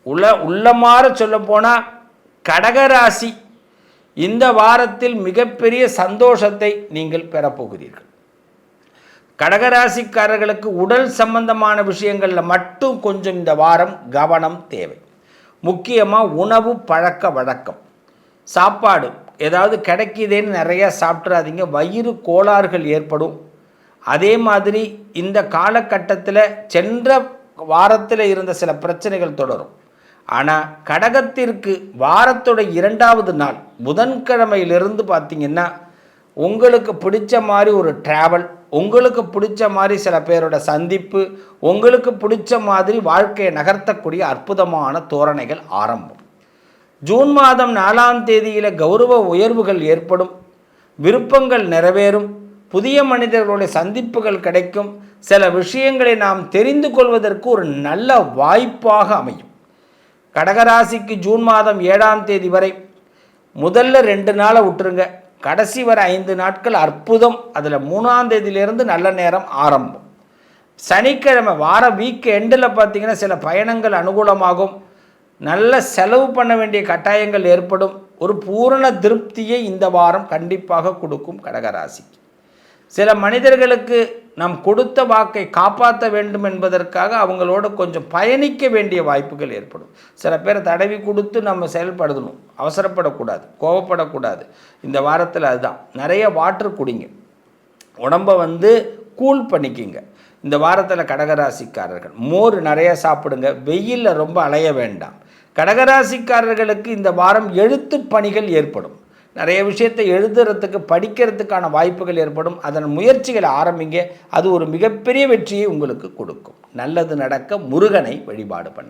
உள்ளமாற சொல்லப்போனால் கடகராசி இந்த வாரத்தில் மிகப்பெரிய சந்தோஷத்தை நீங்கள் பெறப்போகிறீர்கள். கடகராசிக்காரர்களுக்கு உடல் சம்பந்தமான விஷயங்களில் மட்டும் கொஞ்சம் இந்த வாரம் கவனம் தேவை. முக்கியமாக உணவு பழக்க வழக்கம், சாப்பாடு ஏதாவது கிடைக்கிதேன்னு நிறையா சாப்பிட்றாதீங்க, வயிறு கோளாறுகள் ஏற்படும். அதே மாதிரி இந்த காலகட்டத்தில் சென்ற வாரத்தில் இருந்த சில பிரச்சனைகள் தொடரும். ஆனால் கடகத்திற்கு வாரத்தோட 2வது நாள் புதன்கிழமையிலிருந்து பார்த்திங்கன்னா உங்களுக்கு பிடிச்ச மாதிரி ஒரு ட்ராவல், உங்களுக்கு பிடிச்ச மாதிரி சில பேரோட சந்திப்பு, உங்களுக்கு பிடிச்ச மாதிரி வாழ்க்கையை நகர்த்தக்கூடிய அற்புதமான தோரணைகள் ஆரம்பம். ஜூன் மாதம் 4ஆம் தேதியில் கௌரவ உயர்வுகள் ஏற்படும், விருப்பங்கள் நிறைவேறும், புதிய மனிதர்களுடைய சந்திப்புகள் கிடைக்கும், சில விஷயங்களை நாம் தெரிந்து கொள்வதற்கு ஒரு நல்ல வாய்ப்பாக அமையும். கடகராசிக்கு ஜூன் மாதம் 7ஆம் தேதி வரை முதல்ல 2 நாளை விட்டுருங்க, கடைசி வரை 5 நாட்கள் அற்புதம். அதில் 3ஆம் தேதியிலிருந்து நல்ல நேரம் ஆரம்பம். சனிக்கிழமை வார வீக் எண்டில் பார்த்திங்கன்னா சில பயணங்கள் அனுகூலமாகும், நல்ல செலவு பண்ண வேண்டிய கட்டாயங்கள் ஏற்படும். ஒரு பூரண திருப்தியை இந்த வாரம் கண்டிப்பாக கொடுக்கும் கடகராசிக்கு. சில மனிதர்களுக்கு நாம் கொடுத்த வாக்கை காப்பாற்ற வேண்டும் என்பதற்காக அவங்களோட கொஞ்சம் பயணிக்க வேண்டிய வாய்ப்புகள் ஏற்படும். சில பேரை தடவி கொடுத்து நம்ம செயல்படுத்தணும், அவசரப்படக்கூடாது, கோவப்படக்கூடாது. இந்த வாரத்தில் அதுதான். நிறைய வாட்டர் குடிங்க, உடம்பை கூல் பண்ணிக்கிங்க. இந்த வாரத்தில் கடகராசிக்காரர்கள் மோர் நிறைய சாப்பிடுங்க, வெயிலில் ரொம்ப அலைய வேண்டாம். கடகராசிக்காரர்களுக்கு இந்த வாரம் எழுத்து பணிகள் ஏற்படும், நிறைய விஷயத்தை எழுதுறதுக்கு படிக்கிறதுக்கான வாய்ப்புகள் ஏற்படும். அதன் முயற்சிகளை ஆரம்பிங்க, அது ஒரு மிகப்பெரிய வெற்றியை உங்களுக்கு கொடுக்கும். நல்லது நடக்க முருகனை வழிபாடு பண்ண.